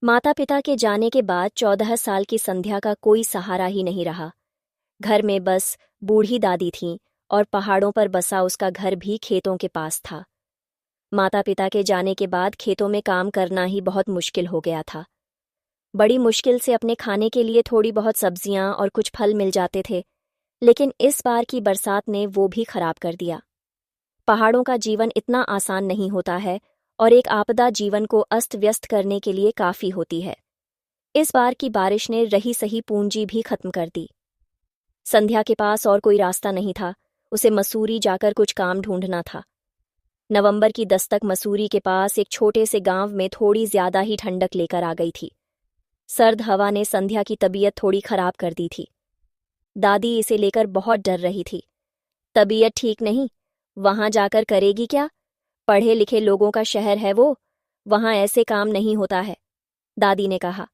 माता पिता के जाने के बाद 14 साल की संध्या का कोई सहारा ही नहीं रहा। घर में बस बूढ़ी दादी थीं और पहाड़ों पर बसा उसका घर भी खेतों के पास था। माता पिता के जाने के बाद खेतों में काम करना ही बहुत मुश्किल हो गया था। बड़ी मुश्किल से अपने खाने के लिए थोड़ी बहुत सब्जियां और कुछ फल मिल जाते थे, लेकिन इस बार की बरसात ने वो भी खराब कर दिया। पहाड़ों का जीवन इतना आसान नहीं होता है और एक आपदा जीवन को अस्त व्यस्त करने के लिए काफी होती है। इस बार की बारिश ने रही सही पूंजी भी खत्म कर दी। संध्या के पास और कोई रास्ता नहीं था, उसे मसूरी जाकर कुछ काम ढूंढना था। नवंबर की दस्तक मसूरी के पास एक छोटे से गांव में थोड़ी ज्यादा ही ठंडक लेकर आ गई थी। सर्द हवा ने संध्या की तबीयत थोड़ी खराब कर दी थी। दादी इसे लेकर बहुत डर रही थी। तबीयत ठीक नहीं, वहां जाकर करेगी क्या? पढ़े लिखे लोगों का शहर है वो, वहां ऐसे काम नहीं होता है। दादी ने कहा,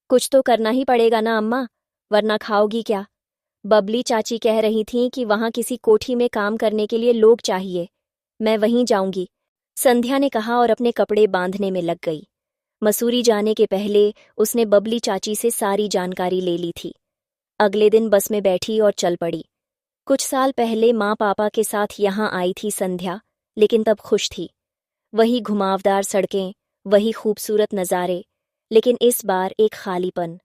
कुछ तो करना ही पड़ेगा ना अम्मा, वरना खाओगी क्या? बबली चाची कह रही थीं कि वहां किसी कोठी में काम करने के लिए लोग चाहिए। मैं वहीं जाऊंगी, संध्या ने कहा और अपने कपड़े बांधने में लग गई। मसूरी जाने के पहले उसने बबली चाची से सारी जानकारी ले ली थी। अगले दिन बस में बैठी और चल पड़ी। कुछ साल पहले माँ पापा के साथ यहाँ आई थी संध्या, लेकिन तब खुश थी। वही घुमावदार सड़कें, वही खूबसूरत नज़ारे, लेकिन इस बार एक खालीपन।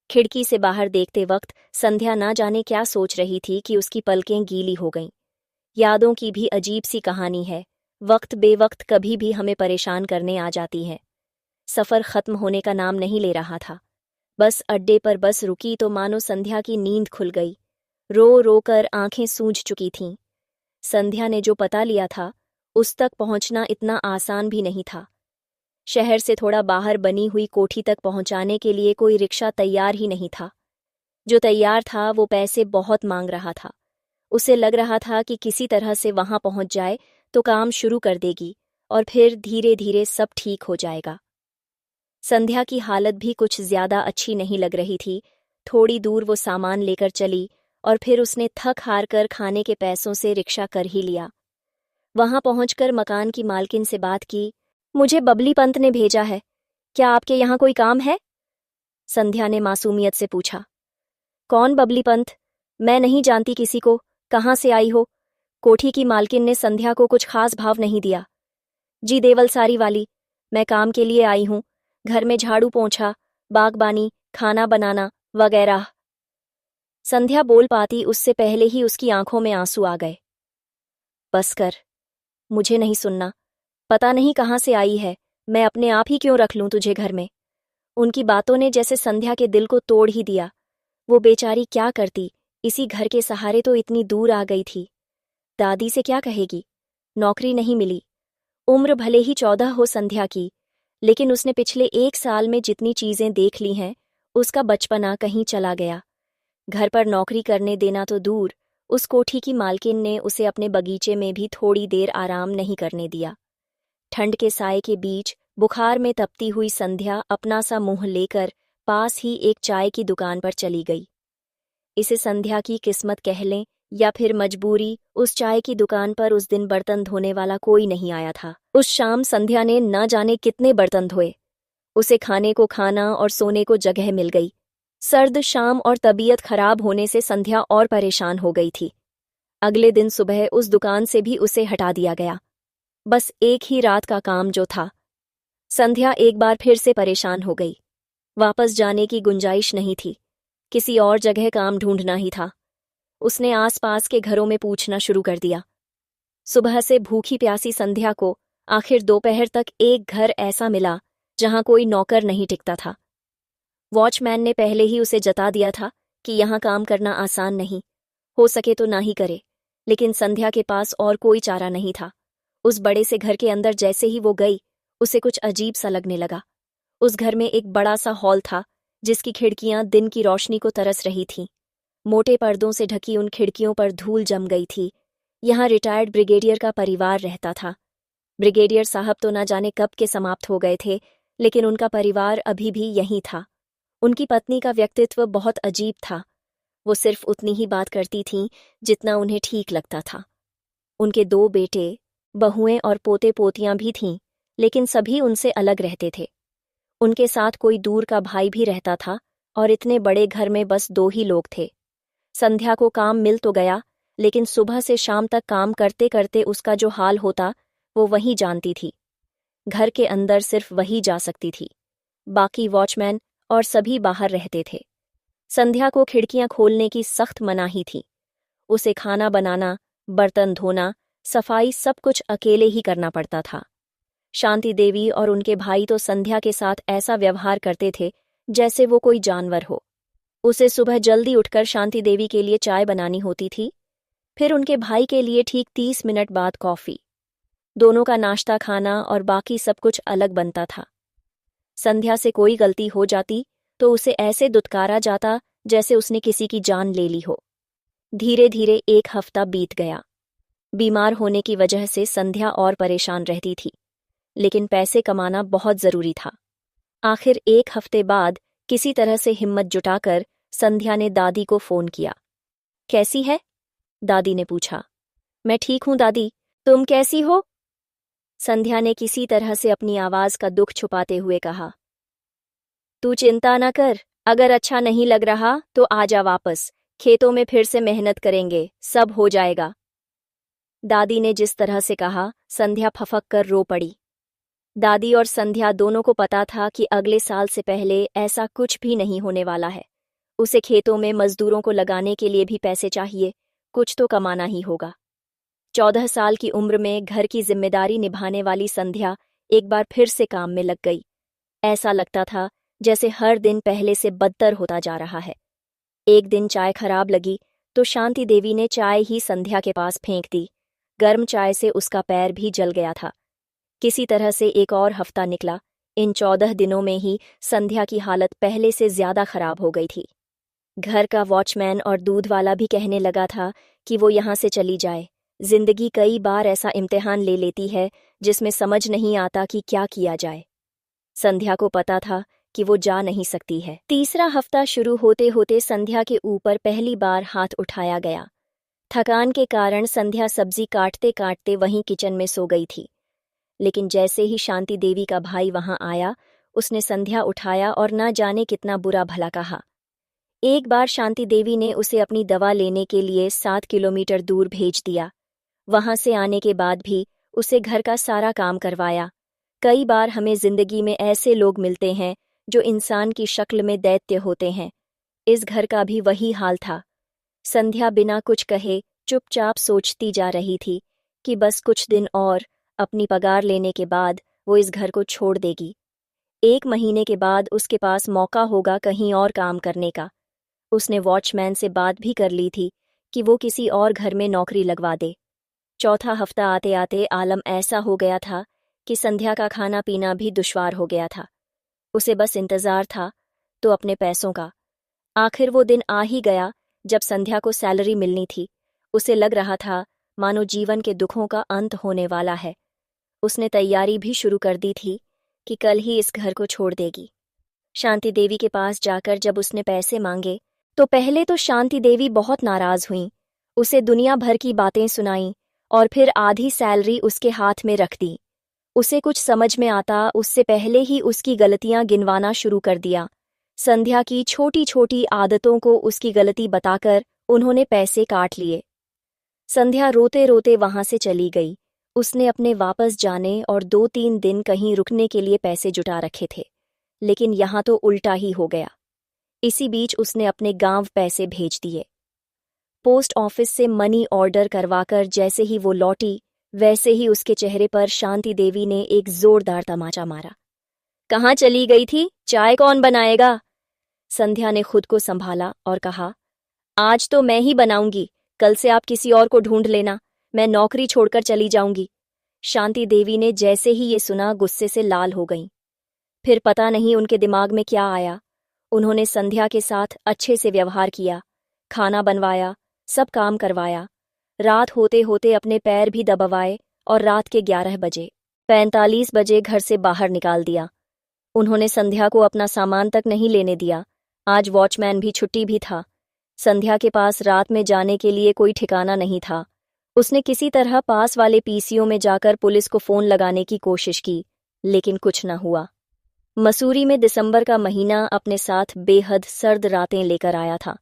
खिड़की से बाहर देखते वक्त संध्या ना जाने क्या सोच रही थी कि उसकी पलकें गीली हो गईं। यादों की भी अजीब सी कहानी है, वक्त बेवक्त कभी भी हमें परेशान करने आ जाती है। सफ़र खत्म होने का नाम नहीं ले रहा था। बस अड्डे पर बस रुकी तो मानो संध्या की नींद खुल गई। रो रो कर आंखें सूज चुकी थीं। संध्या ने जो पता लिया था, उस तक पहुंचना इतना आसान भी नहीं था। शहर से थोड़ा बाहर बनी हुई कोठी तक पहुंचाने के लिए कोई रिक्शा तैयार ही नहीं था। जो तैयार था वो पैसे बहुत मांग रहा था। उसे लग रहा था कि किसी तरह से वहां पहुंच जाए तो काम शुरू कर देगी और फिर धीरे धीरे सब ठीक हो जाएगा। संध्या की हालत भी कुछ ज्यादा अच्छी नहीं लग रही थी। थोड़ी दूर वो सामान लेकर चली और फिर उसने थक हार कर खाने के पैसों से रिक्शा कर ही लिया। वहां पहुंचकर मकान की मालकिन से बात की। मुझे बबली पंत ने भेजा है, क्या आपके यहाँ कोई काम है? संध्या ने मासूमियत से पूछा। कौन बबली पंत? मैं नहीं जानती किसी को, कहाँ से आई हो? कोठी की मालकिन ने संध्या को कुछ खास भाव नहीं दिया। जी देवलसारी वाली, मैं काम के लिए आई हूं, घर में झाड़ू पोंछा, बागबानी, खाना बनाना वगैरह। संध्या बोल पाती उससे पहले ही उसकी आंखों में आंसू आ गए। बस कर, मुझे नहीं सुनना, पता नहीं कहाँ से आई है, मैं अपने आप ही क्यों रख लूं तुझे घर में? उनकी बातों ने जैसे संध्या के दिल को तोड़ ही दिया। वो बेचारी क्या करती, इसी घर के सहारे तो इतनी दूर आ गई थी। दादी से क्या कहेगी? नौकरी नहीं मिली। उम्र भले ही 14 हो संध्या की, लेकिन उसने पिछले 1 साल में जितनी चीजें देख ली हैं, उसका बचपना कहीं चला गया। घर पर नौकरी करने देना तो दूर, उस कोठी की मालकिन ने उसे अपने बगीचे में भी थोड़ी देर आराम नहीं करने दिया। ठंड के साए के बीच बुखार में तपती हुई संध्या अपना सा मुंह लेकर पास ही एक चाय की दुकान पर चली गई। इसे संध्या की किस्मत कह लें या फिर मजबूरी, उस चाय की दुकान पर उस दिन बर्तन धोने वाला कोई नहीं आया था। उस शाम संध्या ने न जाने कितने बर्तन धोए। उसे खाने को खाना और सोने को जगह मिल गई। सर्द शाम और तबीयत खराब होने से संध्या और परेशान हो गई थी। अगले दिन सुबह उस दुकान से भी उसे हटा दिया गया। बस एक ही रात का काम जो था। संध्या एक बार फिर से परेशान हो गई। वापस जाने की गुंजाइश नहीं थी, किसी और जगह काम ढूंढना ही था। उसने आसपास के घरों में पूछना शुरू कर दिया। सुबह से भूखी प्यासी संध्या को आखिर दोपहर तक एक घर ऐसा मिला जहां कोई नौकर नहीं टिकता था। वॉचमैन ने पहले ही उसे जता दिया था कि यहाँ काम करना आसान नहीं, हो सके तो ना ही करे, लेकिन संध्या के पास और कोई चारा नहीं था। उस बड़े से घर के अंदर जैसे ही वो गई, उसे कुछ अजीब सा लगने लगा। उस घर में एक बड़ा सा हॉल था, जिसकी खिड़कियां दिन की रोशनी को तरस रही थीं। मोटे पर्दों से ढकी उन खिड़कियों पर धूल जम गई थी। यहाँ रिटायर्ड ब्रिगेडियर का परिवार रहता था। ब्रिगेडियर साहब तो न जाने कब के समाप्त हो गए थे, लेकिन उनका परिवार अभी भी यहीं था। उनकी पत्नी का व्यक्तित्व बहुत अजीब था। वो सिर्फ उतनी ही बात करती थीं जितना उन्हें ठीक लगता था। उनके 2 बेटे, बहुएं और पोते पोतियां भी थीं, लेकिन सभी उनसे अलग रहते थे। उनके साथ कोई दूर का भाई भी रहता था और इतने बड़े घर में बस 2 ही लोग थे। संध्या को काम मिल तो गया, लेकिन सुबह से शाम तक काम करते करते उसका जो हाल होता वो वही जानती थी। घर के अंदर सिर्फ वही जा सकती थी, बाकी वॉचमैन और सभी बाहर रहते थे। संध्या को खिड़कियां खोलने की सख्त मनाही थी। उसे खाना बनाना, बर्तन धोना, सफाई सब कुछ अकेले ही करना पड़ता था। शांति देवी और उनके भाई तो संध्या के साथ ऐसा व्यवहार करते थे जैसे वो कोई जानवर हो। उसे सुबह जल्दी उठकर शांति देवी के लिए चाय बनानी होती थी, फिर उनके भाई के लिए ठीक 30 मिनट बाद कॉफी। दोनों का नाश्ता खाना और बाकी सब कुछ अलग बनता था। संध्या से कोई गलती हो जाती तो उसे ऐसे दुत्कारा जाता जैसे उसने किसी की जान ले ली हो। धीरे धीरे 1 हफ्ता बीत गया। बीमार होने की वजह से संध्या और परेशान रहती थी, लेकिन पैसे कमाना बहुत जरूरी था। आखिर 1 हफ्ते बाद किसी तरह से हिम्मत जुटाकर संध्या ने दादी को फोन किया। कैसी है? दादी ने पूछा। मैं ठीक हूं दादी, तुम कैसी हो? संध्या ने किसी तरह से अपनी आवाज का दुख छुपाते हुए कहा। तू चिंता न कर, अगर अच्छा नहीं लग रहा तो आजा वापस, खेतों में फिर से मेहनत करेंगे, सब हो जाएगा। दादी ने जिस तरह से कहा, संध्या फफक कर रो पड़ी। दादी और संध्या दोनों को पता था कि अगले साल से पहले ऐसा कुछ भी नहीं होने वाला है। उसे खेतों में मजदूरों को लगाने के लिए भी पैसे चाहिए, कुछ तो कमाना ही होगा। 14 साल की उम्र में घर की जिम्मेदारी निभाने वाली संध्या एक बार फिर से काम में लग गई। ऐसा लगता था जैसे हर दिन पहले से बदतर होता जा रहा है। एक दिन चाय खराब लगी तो शांति देवी ने चाय ही संध्या के पास फेंक दी। गर्म चाय से उसका पैर भी जल गया था। किसी तरह से एक और हफ्ता निकला। इन 14 दिनों में ही संध्या की हालत पहले से ज्यादा खराब हो गई थी। घर का वॉचमैन और दूध वाला भी कहने लगा था कि वो यहाँ से चली जाए। जिंदगी कई बार ऐसा इम्तिहान ले लेती है जिसमें समझ नहीं आता कि क्या किया जाए। संध्या को पता था कि वो जा नहीं सकती है। तीसरा हफ्ता शुरू होते होते संध्या के ऊपर पहली बार हाथ उठाया गया। थकान के कारण संध्या सब्जी काटते काटते वहीं किचन में सो गई थी। लेकिन जैसे ही शांति देवी का भाई वहां आया, उसने संध्या उठाया और ना जाने कितना बुरा भला कहा। एक बार शांति देवी ने उसे अपनी दवा लेने के लिए 7 किलोमीटर दूर भेज दिया। वहां से आने के बाद भी उसे घर का सारा काम करवाया। कई बार हमें जिंदगी में ऐसे लोग मिलते हैं जो इंसान की शक्ल में दैत्य होते हैं। इस घर का भी वही हाल था। संध्या बिना कुछ कहे चुपचाप सोचती जा रही थी कि बस कुछ दिन और, अपनी पगार लेने के बाद वो इस घर को छोड़ देगी। 1 महीने के बाद उसके पास मौका होगा कहीं और काम करने का। उसने वॉचमैन से बात भी कर ली थी कि वो किसी और घर में नौकरी लगवा दे। चौथा हफ्ता आते आते आलम ऐसा हो गया था कि संध्या का खाना पीना भी दुश्वार हो गया था। उसे बस इंतजार था तो अपने पैसों का। आखिर वो दिन आ ही गया जब संध्या को सैलरी मिलनी थी। उसे लग रहा था मानो जीवन के दुखों का अंत होने वाला है। उसने तैयारी भी शुरू कर दी थी कि कल ही इस घर को छोड़ देगी। शांति देवी के पास जाकर जब उसने पैसे मांगे तो पहले तो शांति देवी बहुत नाराज हुईं। उसे दुनिया भर की बातें सुनाईं और फिर आधी सैलरी उसके हाथ में रख दी। उसे कुछ समझ में आता उससे पहले ही उसकी गलतियां गिनवाना शुरू कर दिया। संध्या की छोटी छोटी आदतों को उसकी गलती बताकर उन्होंने पैसे काट लिए। संध्या रोते रोते वहां से चली गई। उसने अपने वापस जाने और 2-3 दिन कहीं रुकने के लिए पैसे जुटा रखे थे, लेकिन यहाँ तो उल्टा ही हो गया। इसी बीच उसने अपने गांव पैसे भेज दिए। पोस्ट ऑफिस से मनी ऑर्डर करवाकर जैसे ही वो लौटी, वैसे ही उसके चेहरे पर शांति देवी ने एक जोरदार तमाचा मारा। कहाँ चली गई थी? चाय कौन बनाएगा? संध्या ने खुद को संभाला और कहा, आज तो मैं ही बनाऊंगी, कल से आप किसी और को ढूंढ लेना, मैं नौकरी छोड़कर चली जाऊंगी। शांति देवी ने जैसे ही ये सुना गुस्से से लाल हो गईं। फिर पता नहीं उनके दिमाग में क्या आया। उन्होंने संध्या के साथ अच्छे से व्यवहार किया, खाना बनवाया, सब काम करवाया। रात होते होते अपने पैर भी दबवाए और रात के 11 बजे 45 बजे घर से बाहर निकाल दिया। उन्होंने संध्या को अपना सामान तक नहीं लेने दिया। आज वॉचमैन भी छुट्टी भी था। संध्या के पास रात में जाने के लिए कोई ठिकाना नहीं था। उसने किसी तरह पास वाले पीसीओ में जाकर पुलिस को फोन लगाने की कोशिश की, लेकिन कुछ न हुआ। मसूरी में दिसंबर का महीना अपने साथ बेहद सर्द रातें लेकर आया था।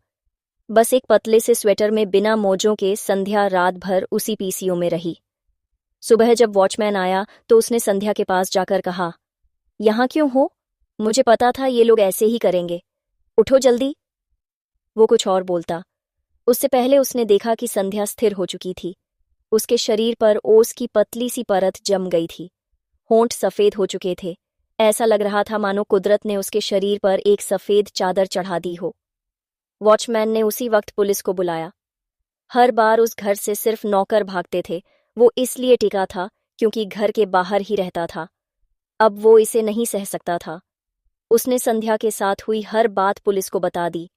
बस एक पतले से स्वेटर में बिना मोजों के संध्या रात भर उसी पीसीओ में रही। सुबह जब वॉचमैन आया तो उसने संध्या के पास जाकर कहा, यहाँ क्यों हो? मुझे पता था ये लोग ऐसे ही करेंगे, उठो जल्दी। वो कुछ और बोलता, उससे पहले उसने देखा कि संध्या स्थिर हो चुकी थी। उसके शरीर पर ओस की पतली सी परत जम गई थी, होंठ सफेद हो चुके थे। ऐसा लग रहा था मानो कुदरत ने उसके शरीर पर एक सफेद चादर चढ़ा दी हो। वॉचमैन ने उसी वक्त पुलिस को बुलाया। हर बार उस घर से सिर्फ नौकर भागते थे। वो इसलिए टिका था क्योंकि घर के बाहर ही रहता था। अब वो इसे नहीं सह सकता था। उसने संध्या के साथ हुई हर बात पुलिस को बता दी।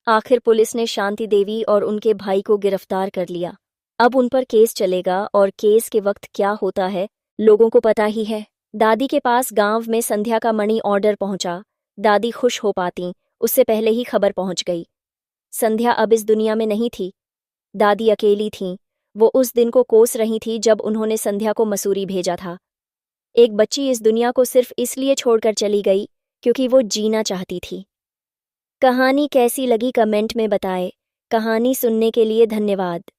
आखिर पुलिस ने शांति देवी और उनके भाई को गिरफ्तार कर लिया। अब उन पर केस चलेगा और केस के वक्त क्या होता है लोगों को पता ही है। दादी के पास गांव में संध्या का मनी ऑर्डर पहुंचा। दादी खुश हो पाती उससे पहले ही खबर पहुंच गई। संध्या अब इस दुनिया में नहीं थी। दादी अकेली थीं। वो उस दिन को कोस रही थी जब उन्होंने संध्या को मसूरी भेजा था। एक बच्ची इस दुनिया को सिर्फ इसलिए छोड़कर चली गई क्योंकि वो जीना चाहती थी। कहानी कैसी लगी कमेंट में बताएं। कहानी सुनने के लिए धन्यवाद।